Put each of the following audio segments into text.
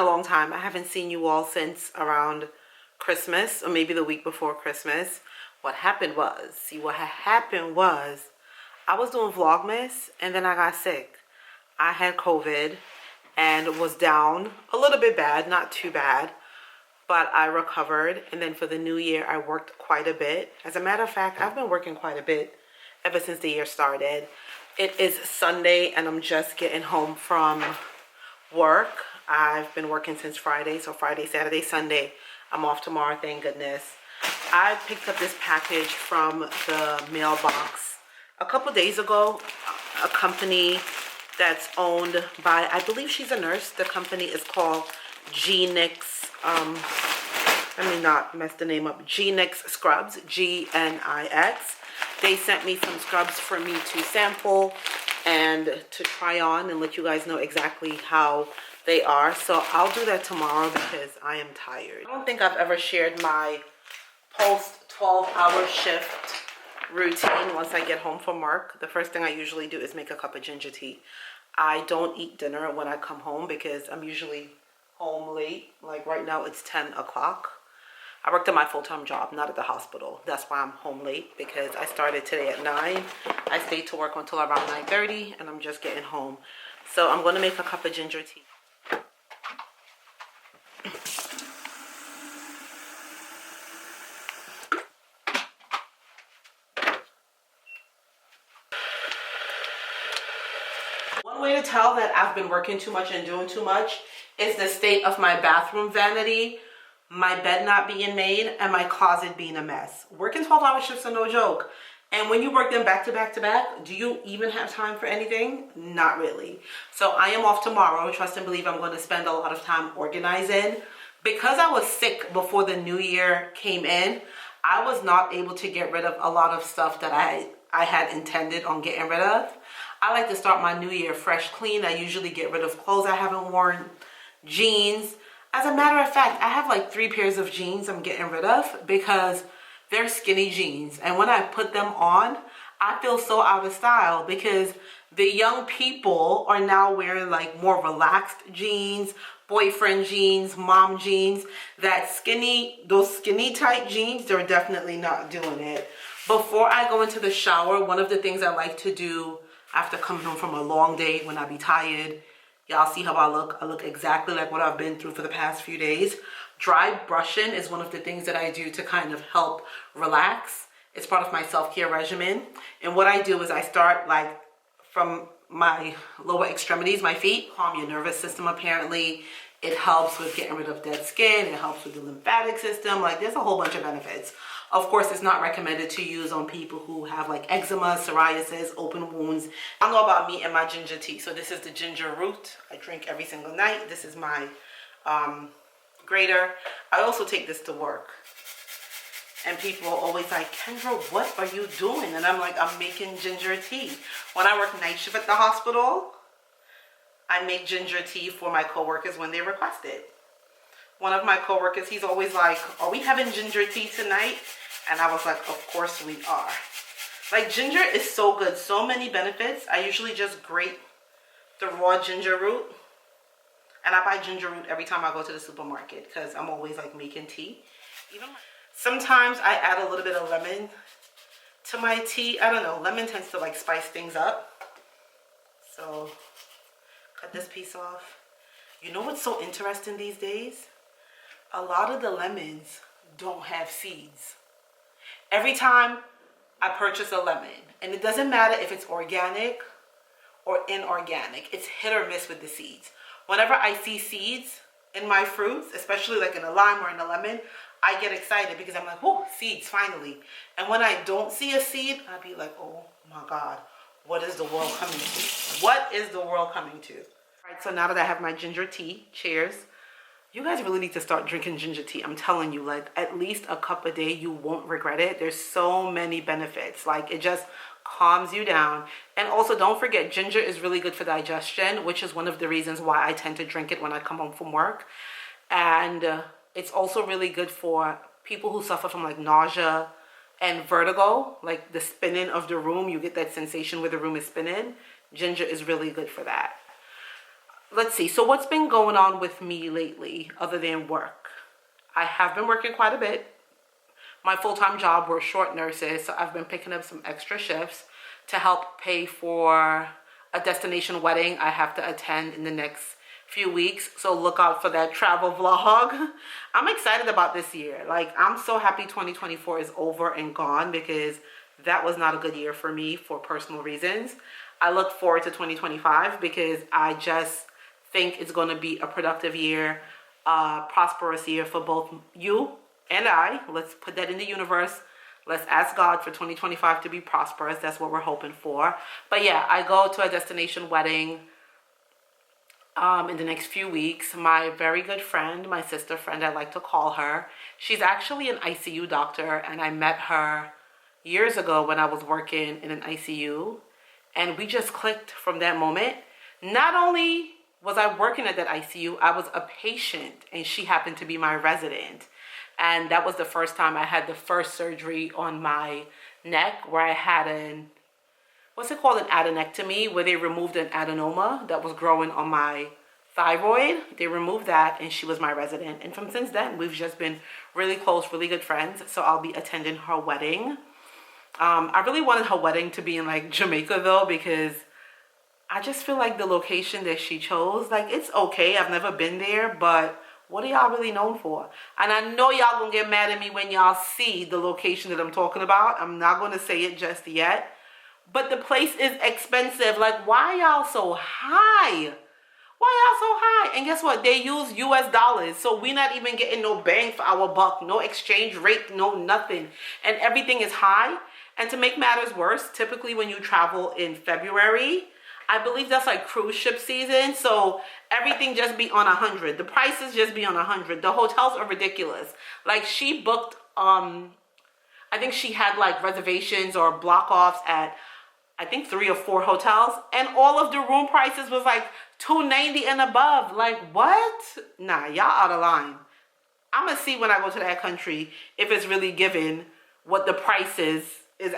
a long time. I haven't seen you all since around Christmas, or maybe the week before Christmas. What happened was, I was doing Vlogmas and then I got sick. I had COVID and was down a little bit bad, not too bad, but I recovered. And then for the new year, I worked quite a bit. As a matter of fact, I've been working quite a bit ever since the year started. It is Sunday and I'm just getting home from work. I've been working since Friday, so Friday, Saturday, Sunday. I'm off tomorrow, thank goodness. I picked up this package from the mailbox a couple days ago. A company that's owned by, I believe she's a nurse. The company is called G-Nix, let me not mess the name up, G-Nix Scrubs, G-N-I-X. They sent me some scrubs for me to sample and to try on and let you guys know exactly how they are. So I'll do that tomorrow because I am tired. I don't think I've ever shared my post 12-hour shift routine. Once I get home from work, the first thing I usually do is make a cup of ginger tea. I don't eat dinner when I come home because I'm usually home late. Like right now it's 10 o'clock. I worked at my full-time job, not at the hospital. That's why I'm home late, because I started today at 9. I stayed to work until around 9:30 and I'm just getting home. So I'm going to make a cup of ginger tea. One way to tell that I've been working too much and doing too much is the state of my bathroom vanity, my bed not being made, and my closet being a mess. Working 12-hour shifts are no joke. And when you work them back to back to back, do you even have time for anything? Not really. So I am off tomorrow. Trust and believe I'm going to spend a lot of time organizing. Because I was sick before the new year came in, I was not able to get rid of a lot of stuff that I had intended on getting rid of. I like to start my new year fresh, clean. I usually get rid of clothes I haven't worn, jeans. As a matter of fact, I have like 3 pairs of jeans I'm getting rid of because they're skinny jeans. And when I put them on, I feel so out of style because the young people are now wearing like more relaxed jeans, boyfriend jeans, mom jeans. Those skinny tight jeans, they're definitely not doing it. Before I go into the shower, one of the things I like to do after coming home from a long day when I be tired, y'all see how I look. I look exactly like what I've been through for the past few days. Dry brushing is one of the things that I do to kind of help relax. It's part of my self-care regimen. And what I do is I start like from my lower extremities, my feet. Calm your nervous system apparently. It helps with getting rid of dead skin. It helps with the lymphatic system. Like there's a whole bunch of benefits. Of course, it's not recommended to use on people who have like eczema, psoriasis, open wounds. I know about me and my ginger tea. So this is the ginger root. I drink every single night. This is my grater. I also take this to work. And people are always like, Kendra, what are you doing? And I'm like, I'm making ginger tea. When I work night shift at the hospital, I make ginger tea for my coworkers when they request it. One of my coworkers, he's always like, are we having ginger tea tonight? And I was like, of course we are. Like ginger is so good, so many benefits. I usually just grate the raw ginger root. And I buy ginger root every time I go to the supermarket because I'm always like making tea. Sometimes I add a little bit of lemon to my tea. I don't know, lemon tends to like spice things up. So cut this piece off. You know what's so interesting these days? A lot of the lemons don't have seeds. Every time I purchase a lemon, and it doesn't matter if it's organic or inorganic, it's hit or miss with the seeds. Whenever I see seeds in my fruits, especially like in a lime or in a lemon, I get excited because I'm like, whoa, seeds, finally. And when I don't see a seed, I'd be like, oh my God, what is the world coming to? What is the world coming to? All right, so now that I have my ginger tea, cheers. You guys really need to start drinking ginger tea. I'm telling you, like at least a cup a day, you won't regret it. There's so many benefits. Like it just calms you down. And also don't forget, ginger is really good for digestion, which is one of the reasons why I tend to drink it when I come home from work. And it's also really good for people who suffer from like nausea and vertigo, like the spinning of the room. You get that sensation where the room is spinning. Ginger is really good for that. let's see. So what's been going on with me lately other than work? I have been working quite a bit. My full-time job, we're short nurses, so I've been picking up some extra shifts to help pay for a destination wedding I have to attend in the next few weeks. So look out for that travel vlog. I'm excited about this year. Like, I'm so happy 2024 is over and gone, because that was not a good year for me for personal reasons. I look forward to 2025 because I just think it's going to be a productive year, prosperous year for both you and I. Let's put that in the universe. Let's ask God for 2025 to be prosperous. That's what we're hoping for. But yeah, I go to a destination wedding in the next few weeks. My very good friend, my sister friend, I like to call her. She's actually an ICU doctor, and I met her years ago when I was working in an ICU, and we just clicked from that moment. Not only was I working at that ICU, I was a patient, and she happened to be my resident. And that was the first time I had the first surgery on my neck, where I had an, what's it called, an adenectomy, where they removed an adenoma that was growing on my thyroid. They removed that, and she was my resident. And from since then, we've just been really close, really good friends. So I'll be attending her wedding. I really wanted her wedding to be in like Jamaica though, because I just feel like the location that she chose, like, it's okay. I've never been there, but what are y'all really known for? And I know y'all gonna get mad at me when y'all see the location that I'm talking about. I'm not gonna say it just yet, but the place is expensive. Like, why y'all so high? Why y'all so high? And guess what? They use US dollars, so we're not even getting no bang for our buck, no exchange rate, no nothing. And everything is high. And to make matters worse, typically when you travel in February, I believe that's like cruise ship season, so everything just be on 100. The prices just be on 100. The hotels are ridiculous. Like, she booked, I think she had like reservations or block offs at, I think 3 or 4 hotels, and all of the room prices was like $290 and above. Like, what? Nah, y'all out of line. I'm gonna see when I go to that country if it's really giving what the price is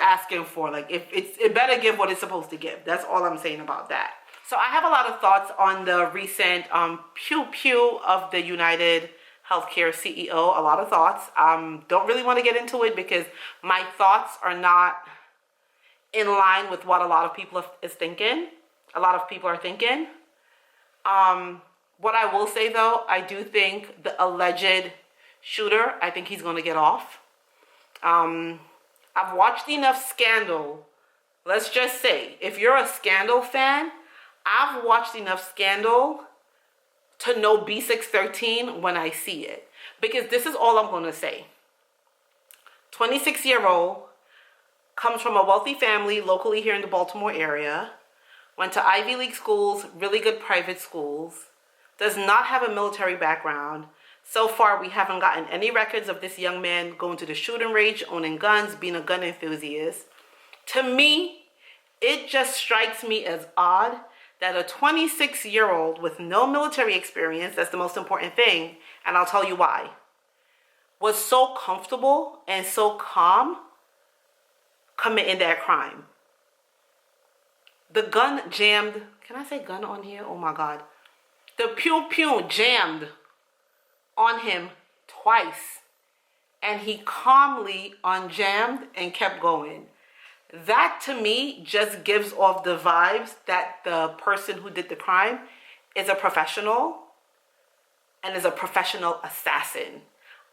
asking for. Like, if it better give what it's supposed to give. That's all I'm saying about that. So I have a lot of thoughts on the recent pew pew of the United Healthcare CEO. A lot of thoughts. Don't really want to get into it because my thoughts are not in line with what a lot of people is thinking. A lot of people are thinking. What I will say though, I do think the alleged shooter, I think he's going to get off. I've watched enough Scandal. Let's just say, if you're a Scandal fan, I've watched enough Scandal to know B613 when I see it. Because this is all I'm going to say. 26-year-old, comes from a wealthy family locally here in the Baltimore area, went to Ivy League schools, really good private schools, does not have a military background. So far, we haven't gotten any records of this young man going to the shooting range, owning guns, being a gun enthusiast. To me, it just strikes me as odd that a 26-year-old with no military experience, that's the most important thing, and I'll tell you why, was so comfortable and so calm committing that crime. The gun jammed, can I say gun on here? Oh my God. The pew pew jammed on him twice, and he calmly unjammed and kept going. That to me just gives off the vibes that the person who did the crime is a professional and is a professional assassin.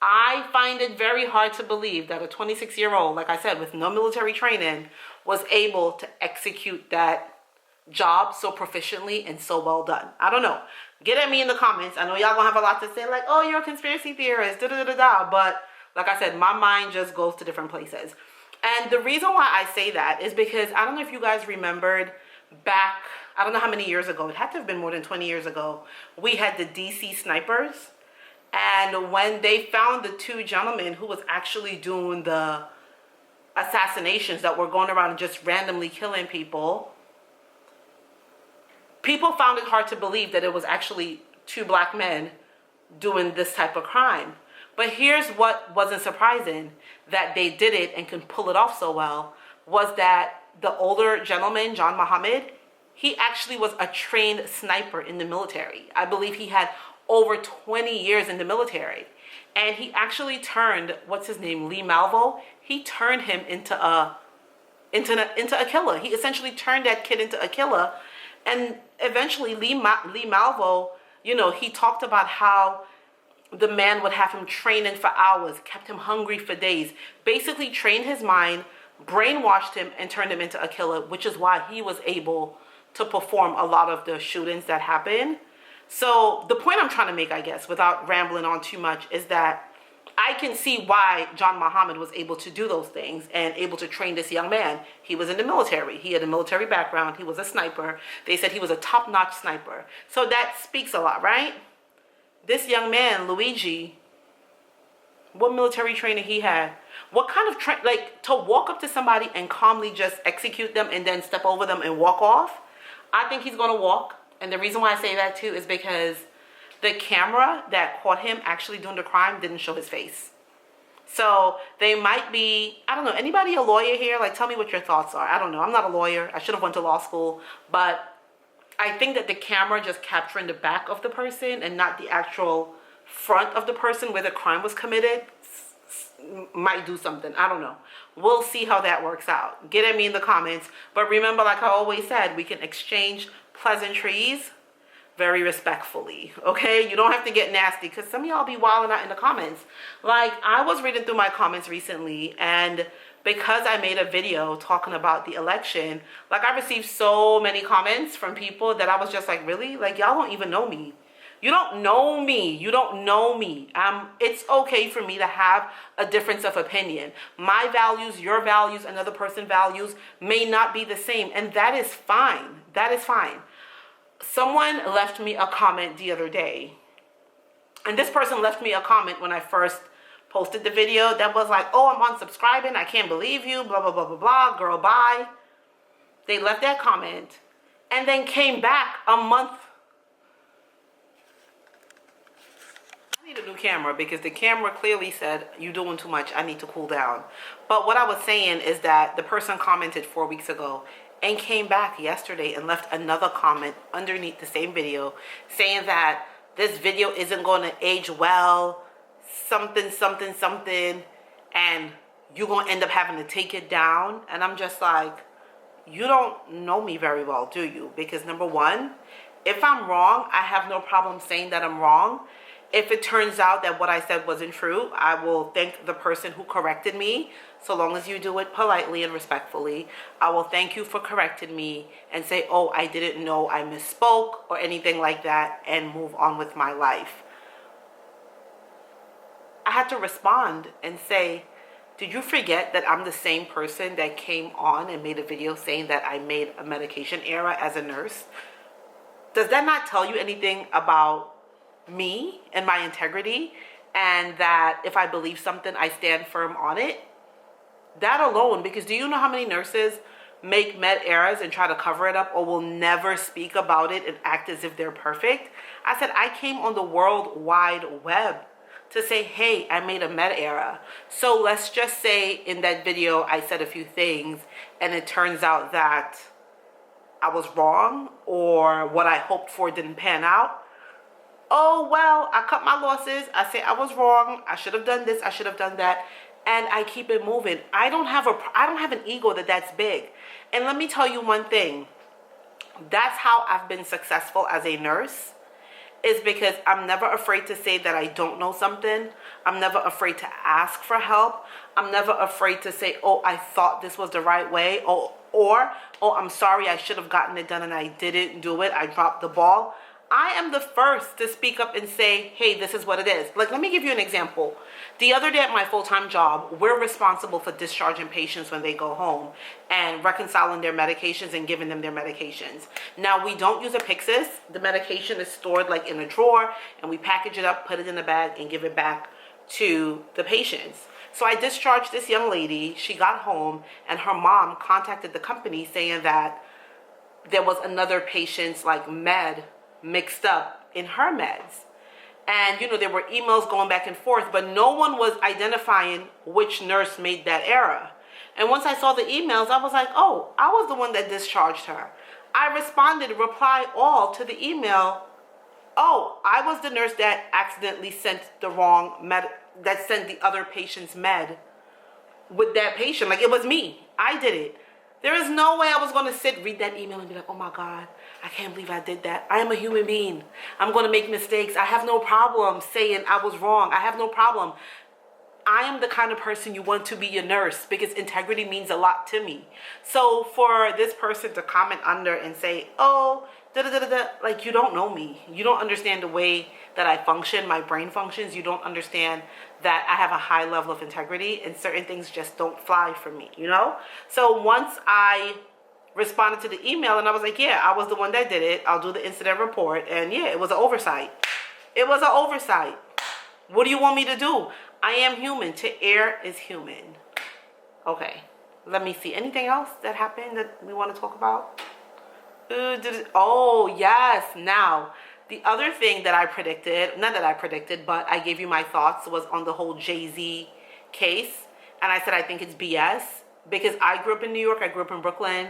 I find it very hard to believe that a 26-year-old, like I said, with no military training, was able to execute that job so proficiently and so well done. I don't know. Get at me in the comments. I know y'all gonna have a lot to say, like, oh, you're a conspiracy theorist, da-da-da-da-da. But like I said, my mind just goes to different places. And the reason why I say that is because I don't know if you guys remembered back, I don't know how many years ago, it had to have been more than 20 years ago, we had the DC snipers. And when they found the 2 gentlemen who was actually doing the assassinations that were going around and just randomly killing people, people found it hard to believe that it was actually 2 black men doing this type of crime. But here's what wasn't surprising, that they did it and can pull it off so well, was that the older gentleman, John Muhammad, he actually was a trained sniper in the military. I believe he had over 20 years in the military. And he actually turned, what's his name, Lee Malvo, he turned him into a killer. He essentially turned that kid into a killer. And eventually Lee Malvo, you know, he talked about how the man would have him training for hours, kept him hungry for days, basically trained his mind, brainwashed him, and turned him into a killer, which is why he was able to perform a lot of the shootings that happened. So the point I'm trying to make, I guess, without rambling on too much, is that I can see why John Muhammad was able to do those things and able to train this young man. He was in the military. He had a military background. He was a sniper. They said he was a top-notch sniper. So that speaks a lot, right? This young man, Luigi, what military training he had? What kind of like, to walk up to somebody and calmly just execute them and then step over them and walk off? I think he's going to walk. And the reason why I say that too is because the camera that caught him actually doing the crime didn't show his face. So they might be, I don't know, anybody a lawyer here? Like, tell me what your thoughts are. I don't know. I'm not a lawyer. I should have went to law school. But I think that the camera just capturing the back of the person and not the actual front of the person where the crime was committed might do something. I don't know. We'll see how that works out. Get at me in the comments. But remember, like I always said, we can exchange pleasantries very respectfully, okay? You don't have to get nasty, because some of y'all be wilding out in the comments. Like, I was reading through my comments recently, and because I made a video talking about the election, like, I received so many comments from people that I was just like, really? Like, y'all don't even know me. You don't know me. You don't know me. It's okay for me to have a difference of opinion. My values, your values, another person's values may not be the same, and that is fine. That is fine. Someone left me a comment the other day, and this person left me a comment when I first posted the video that was like, oh, I'm unsubscribing, I can't believe you, blah, blah, blah, blah, blah, girl, bye. They left that comment and then came back a month. I need a new camera because the camera clearly said, you're doing too much, I need to cool down. But what I was saying is that the person commented 4 weeks ago and came back yesterday and left another comment underneath the same video saying that this video isn't going to age well, something, something, something, and you're going to end up having to take it down. And I'm just like, you don't know me very well, do you? Because number one, if I'm wrong, I have no problem saying that I'm wrong. If it turns out that what I said wasn't true, I will thank the person who corrected me. So long as you do it politely and respectfully, I will thank you for correcting me and say, oh, I didn't know, I misspoke or anything like that, and move on with my life. I had to respond and say, did you forget that I'm the same person that came on and made a video saying that I made a medication error as a nurse? Does that not tell you anything about me and my integrity, and that if I believe something, I stand firm on it? That alone, because do you know how many nurses make med errors and try to cover it up or will never speak about it and act as if they're perfect? I said, I came on the World Wide Web to say, hey, I made a med error. So let's just say in that video, I said a few things and it turns out that I was wrong or what I hoped for didn't pan out. Oh, well, I cut my losses. I say I was wrong. I should have done this. I should have done that. And I keep it moving. I don't have an ego that's big. And let me tell you one thing. That's how I've been successful as a nurse, is because I'm never afraid to say that I don't know something. I'm never afraid to ask for help. I'm never afraid to say, oh, I thought this was the right way. Or, oh, I'm sorry, I should have gotten it done and I didn't do it. I dropped the ball. I am the first to speak up and say, hey, this is what it is. Like, let me give you an example. The other day at my full-time job, we're responsible for discharging patients when they go home and reconciling their medications and giving them their medications. Now, we don't use a Pyxis. The medication is stored like in a drawer, and we package it up, put it in a bag, and give it back to the patients. So I discharged this young lady. She got home, and her mom contacted the company saying that there was another patient's like med mixed up in her meds. And, you know, there were emails going back and forth, but no one was identifying which nurse made that error. And once I saw the emails, I was like, oh, I was the one that discharged her. I responded, reply all to the email. Oh, I was the nurse that accidentally sent the wrong that sent the other patient's med with that patient. Like, it was me. I did it. There is no way I was going to read that email and be like, oh my God, I can't believe I did that. I am a human being. I'm going to make mistakes. I have no problem saying I was wrong. I have no problem. I am the kind of person you want to be your nurse because integrity means a lot to me. So for this person to comment under and say, oh, like, you don't know me. You don't understand the way that I function, my brain functions. You don't understand that I have a high level of integrity and certain things just don't fly for me, you know? So once I responded to the email and I was like, yeah, I was the one that did it. I'll do the incident report. And yeah, it was an oversight. It was an oversight. What do you want me to do? I am human. To err is human. Okay, let me see. Anything else that happened that we want to talk about? Oh, yes. Now, the other thing that I predicted, not that I predicted, but I gave you my thoughts, was on the whole Jay-Z case. And I said I think it's BS because I grew up in New York. I grew up in Brooklyn.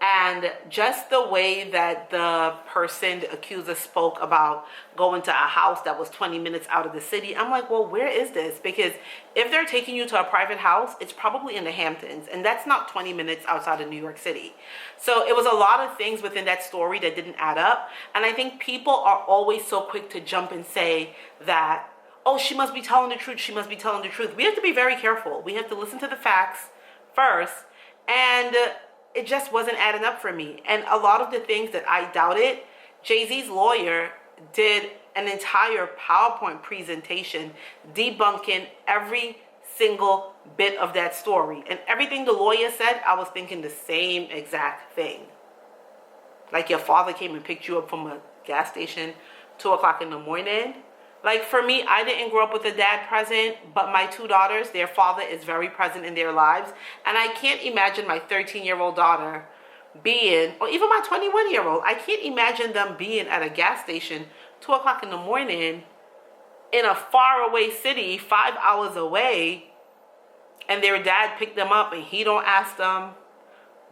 And just the way that the person, the accuser, spoke about going to a house that was 20 minutes out of the city, I'm like, well, where is this? Because if they're taking you to a private house, it's probably in the Hamptons. And that's not 20 minutes outside of New York City. So it was a lot of things within that story that didn't add up. And I think people are always so quick to jump and say that, oh, she must be telling the truth. She must be telling the truth. We have to be very careful. We have to listen to the facts first. And it just wasn't adding up for me. And a lot of the things that I doubted, Jay-Z's lawyer did an entire PowerPoint presentation debunking every single bit of that story. And everything the lawyer said, I was thinking the same exact thing. Like, your father came and picked you up from a gas station 2 o'clock in the morning. Like, for me, I didn't grow up with a dad present, but my 2 daughters, their father is very present in their lives. And I can't imagine my 13-year-old daughter being, or even my 21-year-old, I can't imagine them being at a gas station 2 o'clock in the morning in a faraway city, 5 hours away, and their dad picked them up and he don't ask them,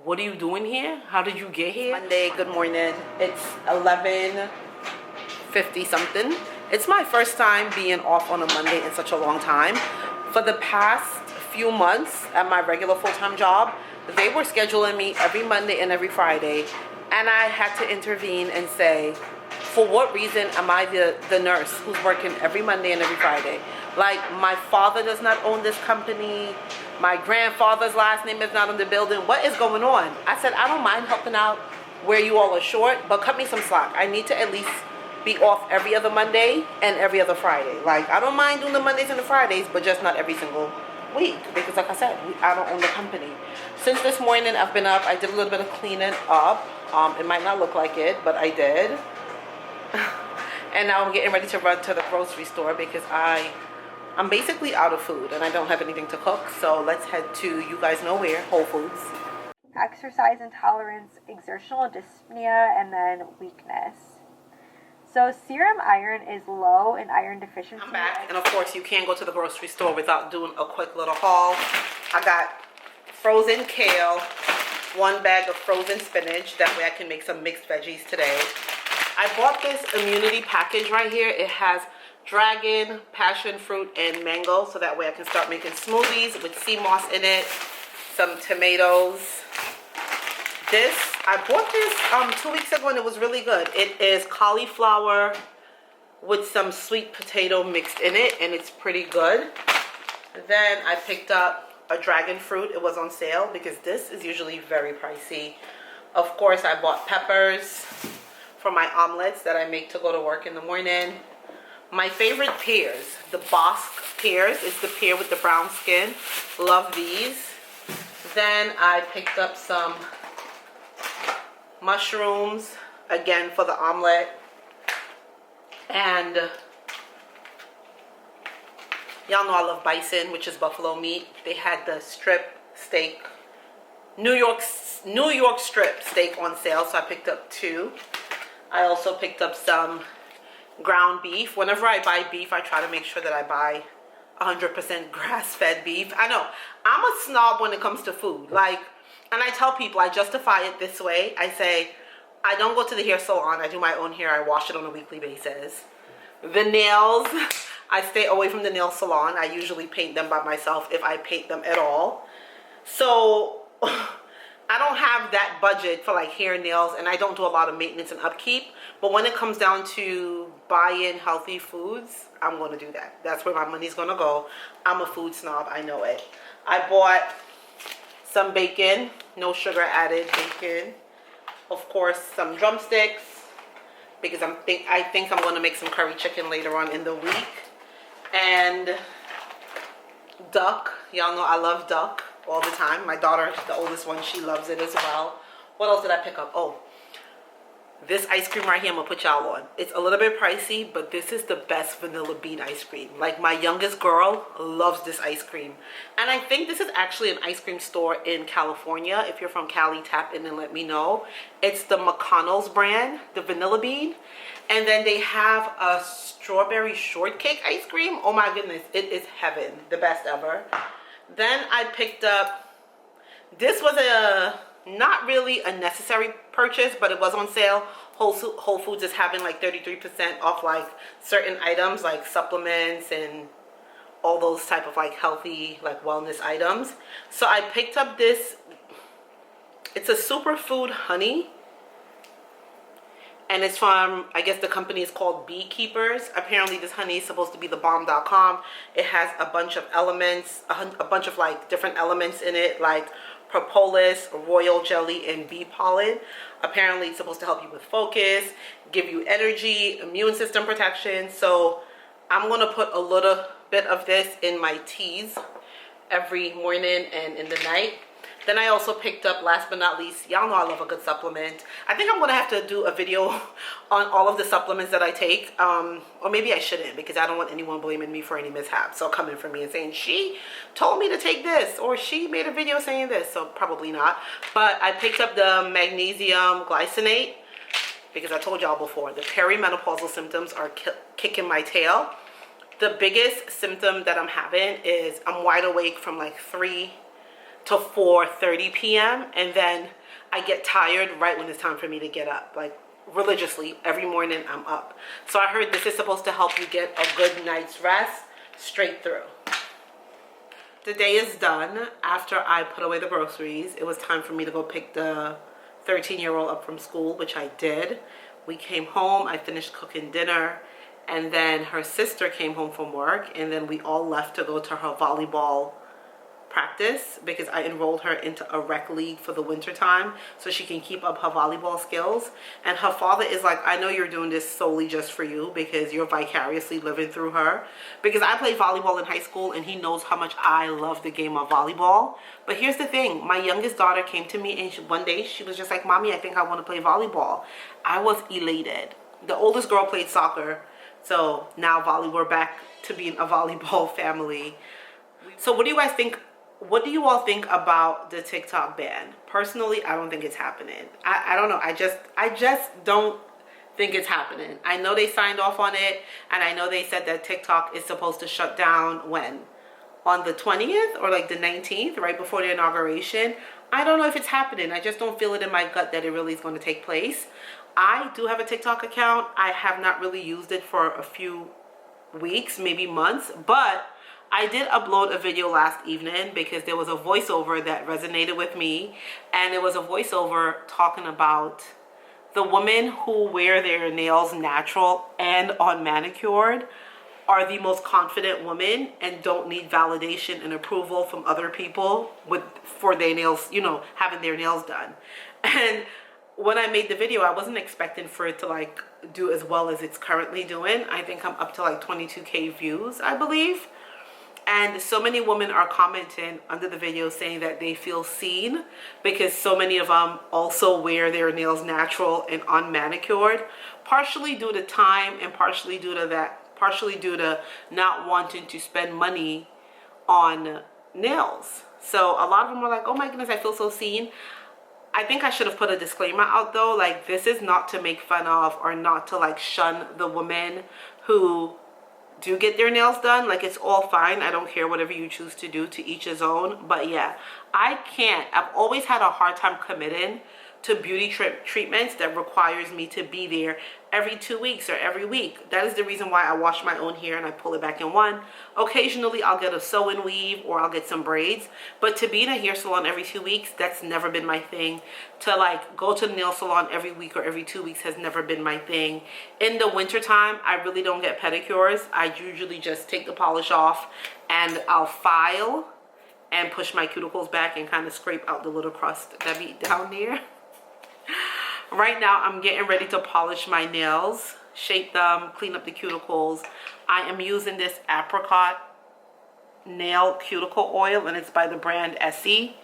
what are you doing here? How did you get here? Monday, good morning. It's 11:50 something. It's my first time being off on a Monday in such a long time. For the past few months at my regular full-time job, they were scheduling me every Monday and every Friday. And I had to intervene and say, for what reason am I the nurse who's working every Monday and every Friday? Like, my father does not own this company. My grandfather's last name is not on the building. What is going on? I said, I don't mind helping out where you all are short, but cut me some slack. I need to at least be off every other Monday and every other Friday. Like, I don't mind doing the Mondays and the Fridays, but just not every single week. Because like I said, I don't own the company. Since this morning, I've been up. I did a little bit of cleaning up. It might not look like it, but I did. And now I'm getting ready to run to the grocery store because I'm basically out of food and I don't have anything to cook. So let's head to, you guys know where, Whole Foods. Exercise intolerance, exertional dyspnea, and then weakness. So serum iron is low in iron deficiency. I'm back, and of course you can't go to the grocery store without doing a quick little haul. I got frozen kale, 1 bag of frozen spinach. That way I can make some mixed veggies today. I bought this immunity package right here. It has dragon, passion fruit, and mango, so that way I can start making smoothies with sea moss in it, some tomatoes. I bought this 2 weeks ago and it was really good. It is cauliflower with some sweet potato mixed in it and it's pretty good. Then I picked up a dragon fruit. It was on sale because this is usually very pricey. Of course, I bought peppers for my omelets that I make to go to work in the morning. My favorite pears, the Bosque pears. It's the pear with the brown skin. Love these. Then I picked up some mushrooms, again for the omelet. And y'all know I love bison, which is buffalo meat. They had the strip steak, New York strip steak on sale, so I picked up 2. I also picked up some ground beef. Whenever I buy beef, I try to make sure that I buy 100% grass-fed beef. I know, I'm a snob when it comes to food. Like, and I tell people, I justify it this way. I say, I don't go to the hair salon. I do my own hair. I wash it on a weekly basis. The nails, I stay away from the nail salon. I usually paint them by myself if I paint them at all. So I don't have that budget for like hair, nails, and I don't do a lot of maintenance and upkeep. But when it comes down to buying healthy foods, I'm going to do that. That's where my money's going to go. I'm a food snob. I know it. I bought some bacon, no sugar added bacon. Of course, some drumsticks, because I think I'm going to make some curry chicken later on in the week. And duck. Y'all know I love duck all the time. My daughter, the oldest one, she loves it as well. What else did I pick up? Oh, this ice cream right here I'm gonna put y'all on. It's a little bit pricey, but this is the best vanilla bean ice cream. Like, my youngest girl loves this ice cream. And I think this is actually an ice cream store in California. If you're from Cali, tap in and let me know. It's the McConnell's brand, the vanilla bean. And then they have a strawberry shortcake ice cream. Oh my goodness, it is heaven. The best ever. Then I picked up, this was not really a necessary purchase, but it was on sale. Whole Foods is having like 33% off like certain items like supplements and all those type of like healthy like wellness items. So I picked up this, it's a superfood honey, and it's from, I guess the company is called Beekeepers. Apparently this honey is supposed to be the bomb.com. It has a bunch of elements, a bunch of like different elements in it, like propolis, royal jelly, and bee pollen. Apparently it's supposed to help you with focus, give you energy, immune system protection. So I'm gonna put a little bit of this in my teas every morning and in the night. Then I also picked up, last but not least, y'all know I love a good supplement. I think I'm gonna have to do a video on all of the supplements that I take, or maybe I shouldn't, because I don't want anyone blaming me for any mishaps. So coming for me and saying, she told me to take this, or she made a video saying this, so probably not. But I picked up the magnesium glycinate, because I told y'all before, the perimenopausal symptoms are kicking my tail. The biggest symptom that I'm having is I'm wide awake from like 3 to 4:30 p.m. and then I get tired right when it's time for me to get up. Like religiously, every morning I'm up. So I heard this is supposed to help you get a good night's rest straight through. The day is done. After I put away the groceries, it was time for me to go pick the 13-year-old up from school, which I did. We came home, I finished cooking dinner, and then her sister came home from work, and then we all left to go to her volleyball practice, because I enrolled her into a rec league for the winter time so she can keep up her volleyball skills. And her father is like, I know you're doing this solely just for you, because you're vicariously living through her. Because I played volleyball in high school and he knows how much I love the game of volleyball. But here's the thing, my youngest daughter came to me and one day she was just like, Mommy, I think I want to play volleyball. I was elated. The oldest girl played soccer, so now we're back to being a volleyball family. So what do you guys think? What do you all think about the TikTok ban? Personally, I don't think it's happening. I don't know. I just don't think it's happening. I know they signed off on it, and I know they said that TikTok is supposed to shut down when? On the 20th or like the 19th, right before the inauguration. I don't know if it's happening. I just don't feel it in my gut that it really is going to take place. I do have a TikTok account. I have not really used it for a few weeks, maybe months, but I did upload a video last evening because there was a voiceover that resonated with me, and it was a voiceover talking about the women who wear their nails natural and unmanicured are the most confident women and don't need validation and approval from other people for their nails, you know, having their nails done. And when I made the video, I wasn't expecting for it to like do as well as it's currently doing. I think I'm up to like 22K views, I believe. And so many women are commenting under the video saying that they feel seen, because so many of them also wear their nails natural and unmanicured, partially due to time and partially due to not wanting to spend money on nails. So a lot of them were like, oh my goodness, I feel so seen. I think I should have put a disclaimer out though, like this is not to make fun of or not to like shun the women who do get their nails done. Like, it's all fine. I don't care, whatever you choose to do, to each his own. But yeah, I've always had a hard time committing to beauty treatments that requires me to be there every 2 weeks or every week. That is the reason why I wash my own hair and I pull it back in one. Occasionally I'll get a sew and weave or I'll get some braids, but to be in a hair salon every 2 weeks, that's never been my thing. To like go to the nail salon every week or every 2 weeks has never been my thing. In the winter time, I really don't get pedicures. I usually just take the polish off and I'll file and push my cuticles back and kind of scrape out the little crust that be down there. Right now I'm getting ready to polish my nails, shape them, clean up the cuticles. I am using this apricot nail cuticle oil and it's by the brand Essie.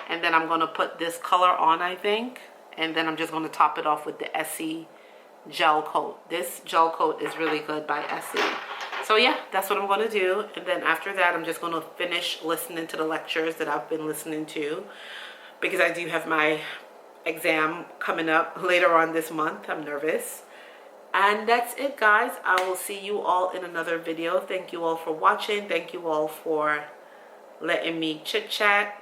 And then I'm going to put this color on, I think. And then I'm just going to top it off with the Essie gel coat. This gel coat is really good by Essie. So yeah, that's what I'm going to do. And then after that, I'm just going to finish listening to the lectures that I've been listening to, because I do have my exam coming up later on this month. I'm nervous. And that's it, guys. I will see you all in another video. Thank you all for watching. Thank you all for letting me chit chat.